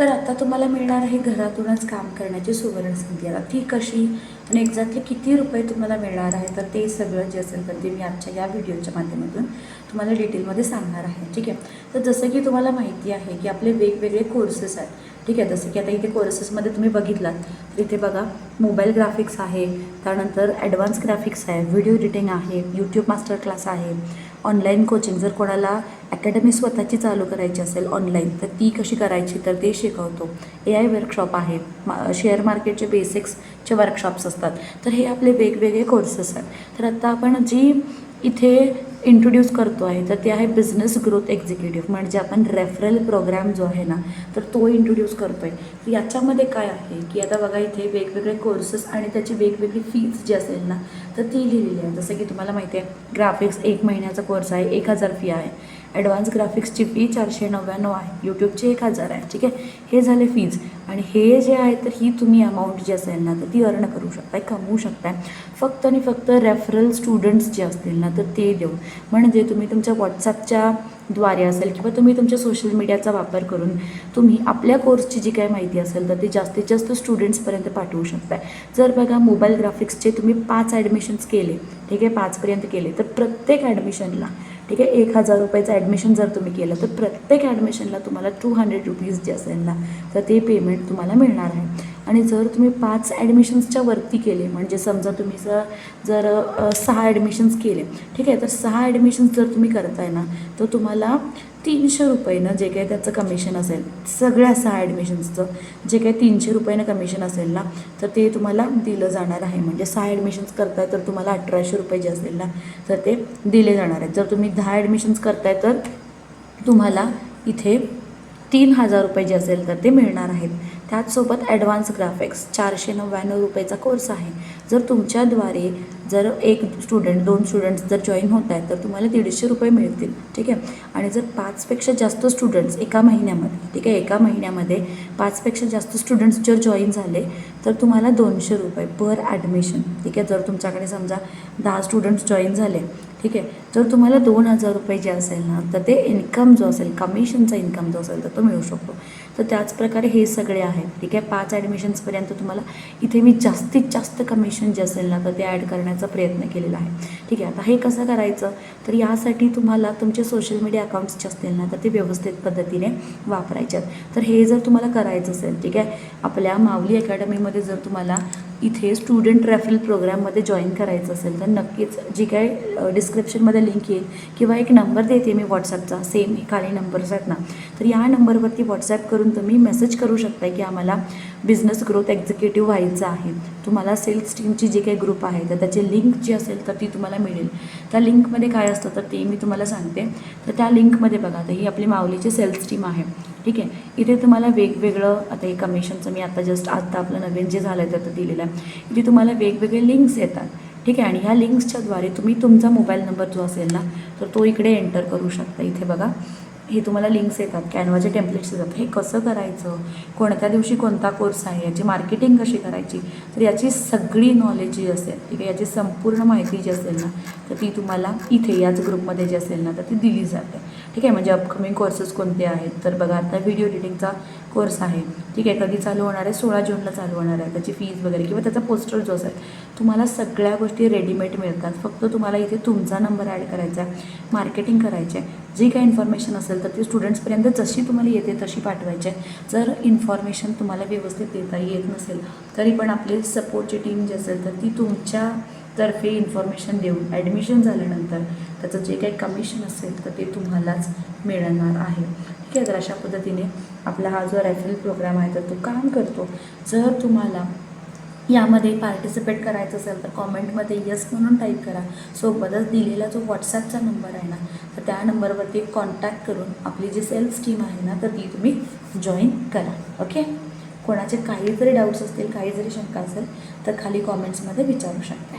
तर आता तुम्हाला मिळणार आहे घरातूनच काम करण्याची सुवर्ण संधी. आता ती कशी आणि एक्झॅक्टली किती रुपये तुम्हाला मिळणार आहे, तर ते सगळं जे असेल तर ते मी आजच्या या व्हिडिओच्या माध्यमातून तुम्हाला डिटेलमध्ये सांगणार आहे. ठीक आहे. तर जसं की तुम्हाला माहिती आहे की आपले वेगवेगळे कोर्सेस आहेत. ठीक आहे. जसं की आता इथे कोर्सेसमध्ये तुम्ही बघितलात तर इथे बघा मोबाईल ग्राफिक्स आहे, त्यानंतर ॲडव्हान्स ग्राफिक्स आहे, व्हिडिओ एडिटिंग आहे, यूट्यूब मास्टर क्लास आहे, ऑनलाईन कोचिंग. जर कोणाला अकॅडमी स्वतःची चालू करायची असेल ऑनलाईन तर ती कशी करायची तर ते शिकवतो. AI वर्कशॉप आहे, शेअर मार्केटचे बेसिक्सचे वर्कशॉप्स असतात. तर हे आपले वेगवेगळे कोर्सेस आहेत. तर आता आपण जी इथे इंट्रोड्यूस करतो आहे तर ते आहे बिझनेस ग्रोथ एक्झिक्युटिव्ह, म्हणजे आपण रेफरल प्रोग्राम जो आहे ना तर तो इंट्रोड्यूस करतो आहे. तर याच्यामध्ये काय आहे की आता बघा इथे वेगवेगळे कोर्सेस आणि त्याची वेगवेगळी फीज जी असेल ना तर ती लिहिलेली आहे. जसं की तुम्हाला माहिती आहे ग्राफिक्स 1 महिन्याचा कोर्स आहे, 1000 फी आहे. ॲडव्हान्स ग्राफिक्सची फी 499 आहे, यूट्यूबची 1000 आहे. ठीक आहे. हे झाले फीज. आणि हे जे आहे तर ही तुम्ही अमाऊंट जी असेल ना तर ती अर्न करू शकताय, कमवू शकताय फक्त आणि फक्त रेफरल स्टुडंट्स जे असतील ना तर ते देऊन. म्हणजे तुम्ही तुमच्या व्हॉट्सॲपच्या द्वारे असेल किंवा तुम्ही तुमच्या सोशल मीडियाचा वापर करून तुम्ही आपल्या कोर्सची जी काही माहिती असेल तर ती जास्तीत जास्त स्टुडंट्सपर्यंत पाठवू शकताय. जर बघा मोबाईल ग्राफिक्सचे तुम्ही 5 ॲडमिशन्स केले, ठीक आहे, 5पर्यंत केले तर प्रत्येक ॲडमिशनला, ठीक आहे, 1000 रुपयाचं ॲडमिशन जर तुम्ही केलं तर प्रत्येक ॲडमिशनला तुम्हाला 200 रुपीज जे असेल ना तर ते पेमेंट तुम्हाला मिळणार आहे. आणि जर तुम्ही 5 ॲडमिशन्सच्या वरती केले, म्हणजे समजा तुम्ही जर 6 ॲडमिशन्स केले, ठीक आहे, तर 6 ॲडमिशन्स जर तुम्ही करताय ना तर तुम्हाला 300 रुपयेनं जे काही त्याचं कमिशन असेल, सगळ्या 6 ॲडमिशन्सचं जे काही 300 रुपयानं कमिशन असेल ना तर ते तुम्हाला दिलं जाणार आहे. म्हणजे 6 ॲडमिशन्स करताय तर तुम्हाला 1800 रुपये जे असेल ना तर ते दिले जाणार आहेत. जर तुम्ही 10 ॲडमिशन्स करताय तर तुम्हाला इथे 3000 रुपये जे असेल तर ते मिळणार आहेत. त्याचसोबत ॲडव्हान्स ग्राफिक्स 499 रुपयेचा कोर्स आहे. जर तुमच्याद्वारे जर एक स्टुडंट 2 स्टुडंट्स जर जॉईन होत आहेत तर तुम्हाला 150 रुपये मिळतील. ठीक आहे. आणि जर 5पेक्षा जास्त स्टुडंट्स एका महिन्यामध्ये, ठीक आहे, एका महिन्यामध्ये 5पेक्षा जास्त स्टुडंट्स जर जॉईन झाले तर तुम्हाला 200 रुपये पर ॲडमिशन. ठीक आहे. जर तुमच्याकडे समजा 10 स्टुडंट्स जॉईन झाले, ठीक आहे, तर तुम्हाला 2000 रुपये जे असेल ना तर ते इन्कम जो असेल, कमिशनचा इन्कम जो असेल तर तो मिळू शकतो. तर त्याचप्रकारे हे सगळे आहेत. ठीक आहे. 5 ॲडमिशन्सपर्यंत तुम्हाला इथे मी जास्तीत जास्त कमिशन जे असेल ना तर ते ॲड करण्याचा प्रयत्न केलेला आहे. ठीक आहे. आता हे कसं करायचं तर यासाठी तुम्हाला तुमचे सोशल मीडिया अकाउंट्स जे असतील ना तर ते व्यवस्थित पद्धतीने वापरायचे आहेत. तर हे जर तुम्हाला करायचं असेल, ठीक आहे, आपल्या माऊली अकॅडमीमध्ये जर तुम्हाला इथे स्टुडंट रेफरल प्रोग्राममध्ये जॉईन करायचं असेल तर नक्कीच जी काय डिस्क्रिप्शनमध्ये लिंक येईल किंवा एक नंबर देते मी व्हॉट्सॲपचा, सेम खाली नंबर्स आहेत ना, तर या नंबरवरती व्हॉट्सॲप करून तुम्ही मेसेज करू शकता की आम्हाला बिझनेस ग्रोथ एक्झिक्युटिव्ह व्हायचं आहे. तुम्हाला सेल्स टीमची जी काही ग्रुप आहे तर त्याची लिंक जी असेल तर ती तुम्हाला मिळेल. त्या लिंकमध्ये काय असतं तर ते मी तुम्हाला सांगते. तर त्या लिंकमध्ये बघा तर ही आपली माऊलीची सेल्स टीम आहे. ठीक आहे. इथे तुम्हाला वेगवेगळं, आता हे कमिशनचं मी आता आपलं नवीन जे झालं आहे तर दिलेलं आहे. इथे तुम्हाला वेगवेगळे लिंक्स येतात. ठीक आहे. आणि ह्या लिंक्सच्याद्वारे तुम्ही तुमचा मोबाईल नंबर जो असेल ना तर तो इकडे एंटर करू शकता. इथे बघा हे तुम्हाला लिंक्स येतात, कॅनवाचे टेम्पलेट्स येतात. हे कसं करायचं, कोणत्या दिवशी कोणता कोर्स आहे, याची मार्केटिंग कशी करायची, तर याची सगळी नॉलेज जी असेल, ठीक आहे, याची संपूर्ण माहिती जी असेल ना तर ती तुम्हाला इथे याच ग्रुपमध्ये जी असेल ना तर ती दिली जाते. ठीक आहे. म्हणजे अपकमिंग कोर्सेस कोणते आहेत तर बघा आता व्हिडिओ एडिटिंगचा कोर्स आहे. ठीक आहे. कधी चालू होणार आहे, 16 जूनला चालू होणार आहे. त्याची फीज वगैरे किंवा त्याचा पोस्टर जो असेल, तुम्हाला सगळ्या गोष्टी रेडीमेड मिळतात. फक्त तुम्हाला इथे तुमचा नंबर ॲड करायचा आहे, मार्केटिंग करायचे आहे, जी काही इन्फॉर्मेशन असेल तर ती स्टुडंट्सपर्यंत जशी तुम्हाला येते तशी पाठवायची आहे. जर इन्फॉर्मेशन तुम्हाला व्यवस्थित देता येत नसेल तरी पण आपली सपोर्टची टीम जी असेल तर ती तुमच्यातर्फे इन्फॉर्मेशन देऊन ॲडमिशन झाल्यानंतर त्याचं जे काही कमिशन असेल तर ते तुम्हालाच मिळणार आहे. ठीक आहे. तर अशा पद्धतीने आपला हा जो रेफरल प्रोग्राम आहे तर तो काम करतो. जर तुम्हाला यामध्ये पार्टिसिपेट करायचं असेल तर कॉमेंटमध्ये यस म्हणून टाईप करा. सोबतच दिलेला जो व्हॉट्सॲपचा नंबर आहे ना तर त्या नंबरवरती कॉन्टॅक्ट करून आपली जी सेल्स टीम आहे ना तर ती तुम्ही जॉईन करा. ओके. कोणाचे काही जरी डाऊट्स असतील, काही जरी शंका असेल तर खाली कॉमेंट्समध्ये विचारू शकता.